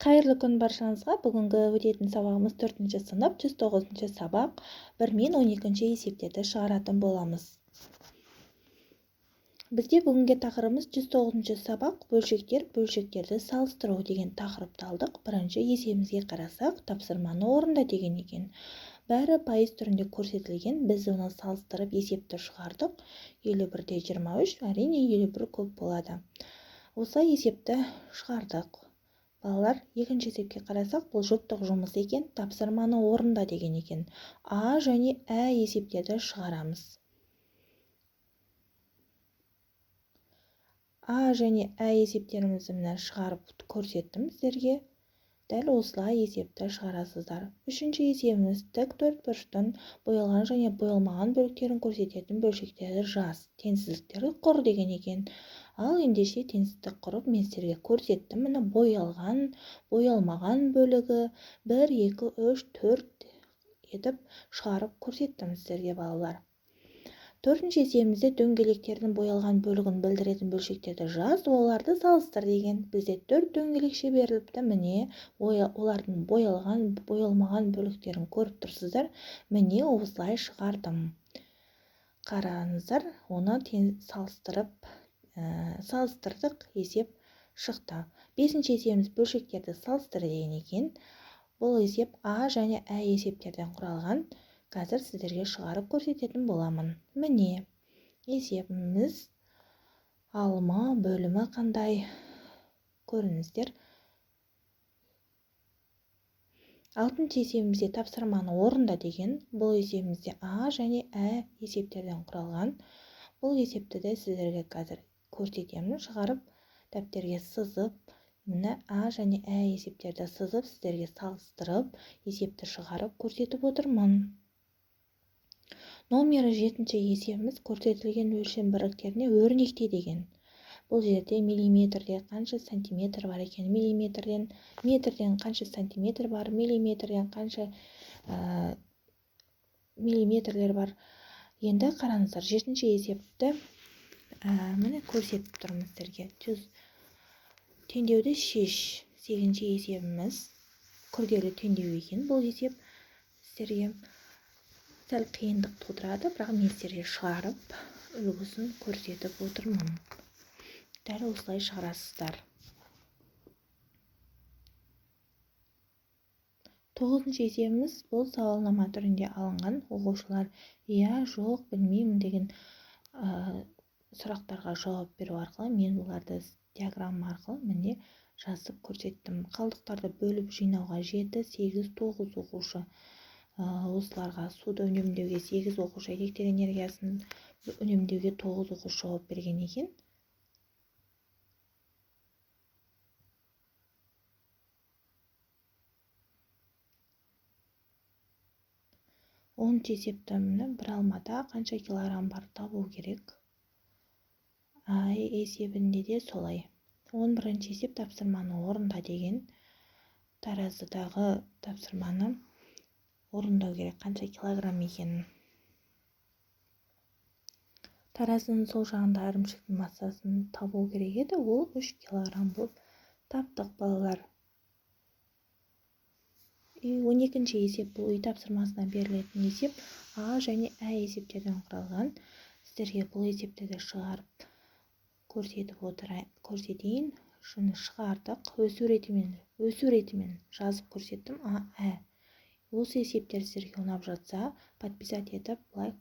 Қайырлы күн баршаңызға. Бүгінгі өтетін сабағымыз 4-ші сынып 109-ші сабақ 1 мен 12-ші есептерді шығаратын боламыз. Бізде бүгінгі тақырыбымыз 109-ші сабақ бөлшектер, бөлшектерді салыстыру деген тақырыпты алдық. Бірінші есебімізге қарасақ, тапсырманы орында деген екен. Бәрі пайыз түрінде көрсетілген. Біз оны салыстырып есепті шығардық. 51-де 23, әрине 51 көп болады. Осы есепті шығардық. Балалар, екінші есепке қарасақ, бұл жұптық жұмыс екен, тапсырманы орында деген екен. А және Ә есептерді шығарамыз. А және Ә есептерімізді мына шығарып көрсеттім сіздерге. Дәл осылай есепті шығарасыздар. Үшінші есебіміз тік төртбұрыштың боялған және боялмаған бөліктерін көрсететін бөлшектерді жаз, теңсіздіктерді құр деген екен. Ал ендеше теңсіздік құрып мен сіздерге көрсеттім. Міне боялған, боялмаған бөлігі 1, 2, 3, 4 етіп шығарып көрсеттім сіздерге балалар. Төртінші есебімізде дөңгелектердің боялған бөлігін білдіретін бөлшектерді жаз, оларды салыстыр деген. Бізде 4 дөңгелекше беріліпті. Міне олардың боялған, боялмаған бөліктерін көріп тұрсыздар. Міне осылай шығардым. Қараңыздар, оны салыстырдық, есеп шықты. Бесінші есебіміз бөлшектерді салыстыр деген екен. Бұл есеп А және Ә есептерден құралған. Қазір сіздерге шығарып көрсететін боламын. Міне, есебіміз алма бөлімі қандай көріңіздер. Алтыншы есебімізде тапсырманы орында деген. Бұл есебімізде А және Ә есептерден құралған. Бұл есепті де сіздерге қазір көрсетемін. Шығарып, дәптерге сызып, міне А және Ә есептерді сызып, сіздерге салыстырып, есепті шығарып көрсетіп отырмын. Номері 7-ші есебіміз көрсетілген өлшем бірліктеріне өрнекте деген. Бұл жерде миллиметрде қанша сантиметр бар екен, метрден қанша сантиметр бар, миллиметрден қанша миллиметрлер бар. Енді қараңыздар, 7-ші есепті міне көрсетіп тұрмыз сіздерге. Теңдеуді шеш. 8-ші есебіміз күрделі теңдеу екен. Бұл есеп сіздерге сәл қиындық тудырады, бірақ мен сіздерге шығарып, үлгісін көрсетіп отырмын. Дәл осылай шығарасыздар. 9-ші есебіміз бұл сауалнама түрінде алынған. Оқушылар иә, жоқ, білмеймін деген сұрақтарға жауап беру арқылы мен оларды диаграмма арқылы міне жазып көрсеттім. Қалдықтарды бөліп жинауға 7, 8, 9 оқушы. Осыларға суды үнемдеуге 8 оқушы, электр энергиясын үнемдеуге 9 оқушы жауап берген екен. Оныншы есепті бір алмада қанша килограмм бар табу керек. Есебінде де солай. 11-ші есеп тапсырманы орында деген. Таразыдағы тапсырманы орындау керек, қанша килограмм екенін. Таразының сол жағында ірімшіктің массасын табу керек еді, ол 3 килограмм болып таптық балалар. 12-ші есеп бұл үй тапсырмасына берілетін есеп А және Ә есептерден құралған. Сіздерге бұл есептерді шығарып көрсетейін. Шыны шығардық. Өсу ретімен жазып көрсеттім. Осы есептер сіздерге ұнап жатса, подписать етіп, лайк